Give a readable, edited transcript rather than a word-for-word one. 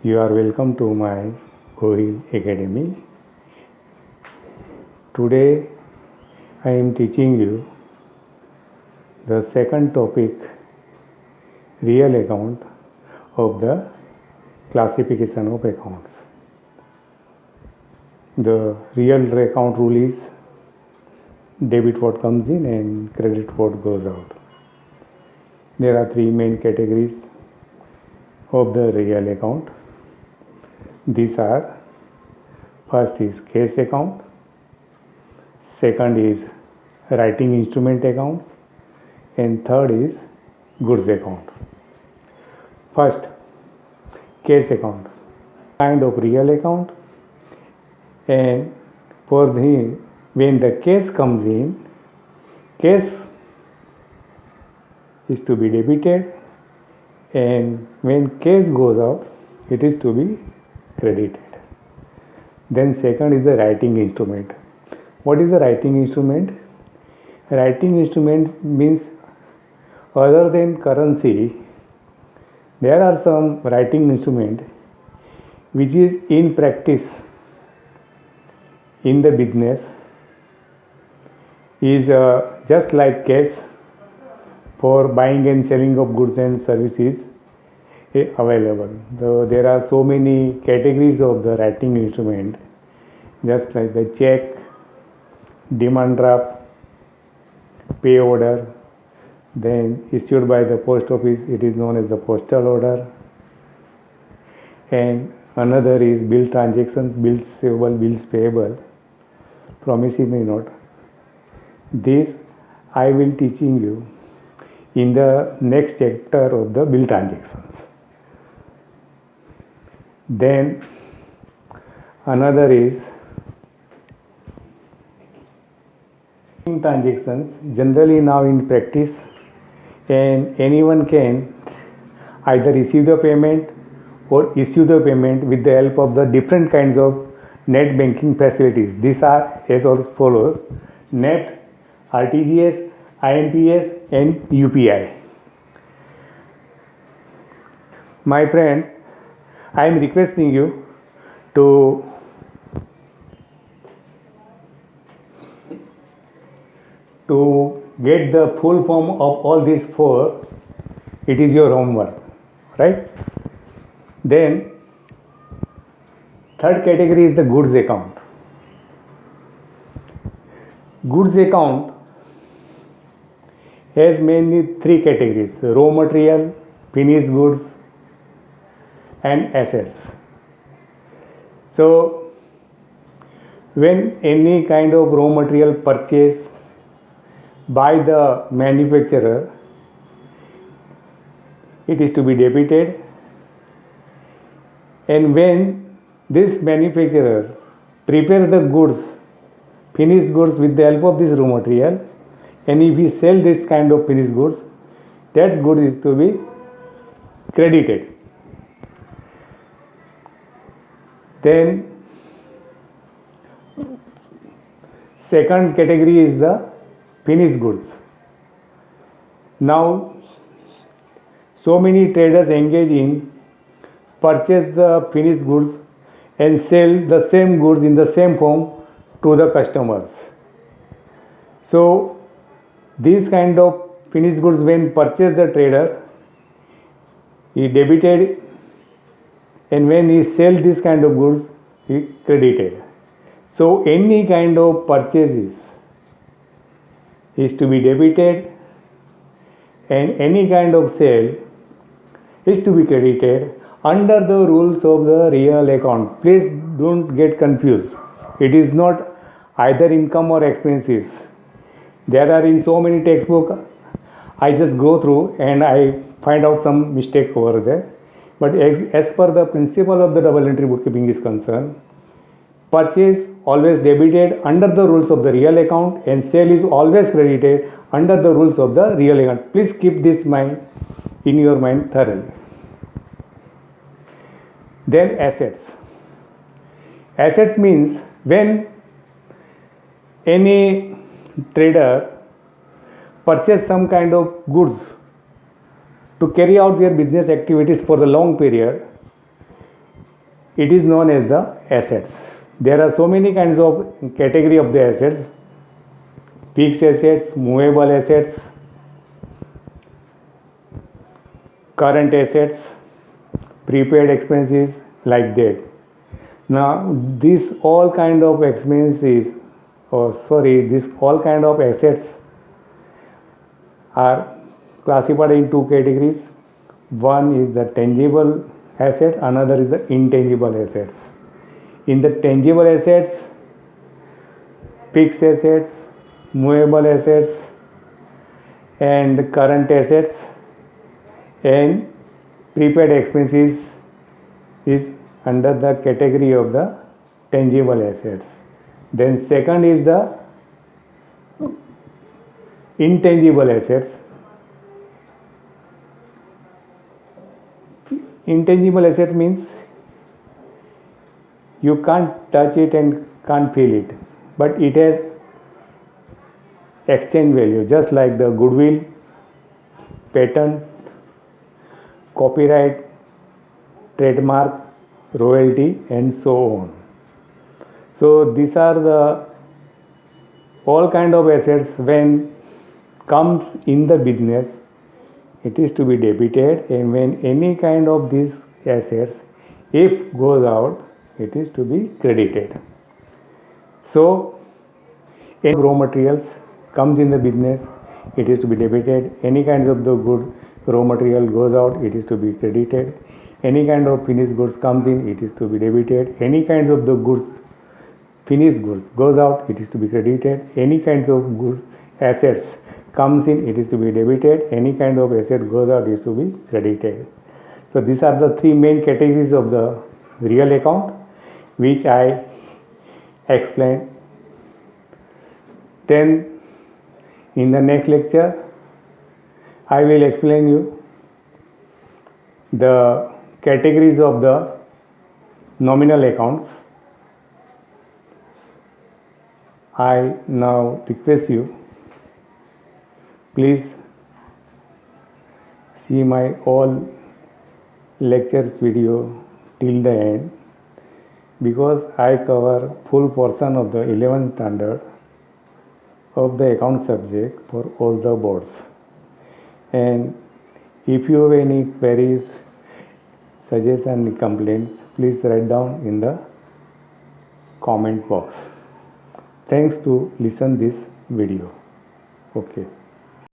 You are welcome to my Gohil Academy. Today I am teaching you the second topic, real account of the classification of accounts. The real account rule is debit what comes in and credit what goes out. There are three main categories of the real account. These are: first is cash account, second is writing instrument account, and third is goods account. First, cash account, kind of real account, and for the when the cash comes in, cash is to be debited, and when cash goes out, it is to be credited. Then second is the writing instrument. What is the writing instrument? Writing instrument means other than currency, there are some writing instrument which is in practice in the business is just like cash for buying and selling of goods and services available. There are so many categories of the writing instrument, just like the check, demand draft, pay order, then issued by the post office, it is known as the postal order, and another is bill transactions, bills receivable, bills payable, promissory note. This I will teaching you in the next chapter of the bill transactions. Then another is transactions, generally now in practice, and anyone can either receive the payment or issue the payment with the help of the different kinds of net banking facilities. These are as follows: net, RTGS, IMPS, and UPI. My friend, I am requesting you to get the full form of all these four. It is your homework, right? Then third category is the goods account. Goods account has mainly three categories: raw material, finished goods, and assets. So when any kind of raw material purchased by the manufacturer, it is to be debited, and when this manufacturer prepares the goods, finished goods with the help of this raw material, and if he sell this kind of finished goods, that good is to be credited. Then second category is the finished goods. Now so many traders engage in purchase the finished goods and sell the same goods in the same form to the customers. So these kind of finished goods, when purchased the trader, he debited, and when he sell this kind of goods, he credited. So any kind of purchases is to be debited, and any kind of sale is to be credited under the rules of the real account. Please don't get confused. It is not either income or expenses. There are in so many textbooks, I just go through and I find out some mistake over there. But as per the principle of the double entry bookkeeping is concerned, purchase always debited under the rules of the real account, and sale is always credited under the rules of the real account. Please keep this in your mind thoroughly. Then assets. Assets means when any trader purchase some kind of goods to carry out their business activities for the long period, it is known as the assets. There are so many kinds of category of the assets: fixed assets, movable assets, current assets, prepaid expenses, like that. Now, this all kind of expenses, this all kind of assets are classified in two categories. One is the tangible asset, another is the intangible assets. In the tangible assets, fixed assets, movable assets, and current assets, and prepaid expenses is under the category of the tangible assets. Then second is the intangible assets. Intangible asset means you can't touch it and can't feel it, but it has exchange value, just like the goodwill, patent, copyright, trademark, royalty, and so on. So these are the all kind of assets. When comes in the business, it is to be debited, and when any kind of these assets, if goes out, it is to be credited. So any raw materials comes in the business, it is to be debited. Any kinds of the good raw material goes out, it is to be credited. Any kind of finished goods comes in, it is to be debited. Any kinds of the goods, finished goods goes out, it is to be credited. Any kinds of goods, assets comes in, it is to be debited. Any kind of asset goes out, is to be credited. So these are the three main categories of the real account, which I explained. Then in the next lecture, I will explain you the categories of the nominal accounts. I now request you, please see my all lectures video till the end, because I cover full portion of the 11th standard of the account subject for all the boards. And if you have any queries, suggestions, complaints, please write down in the comment box. Thanks to listen this video. Okay.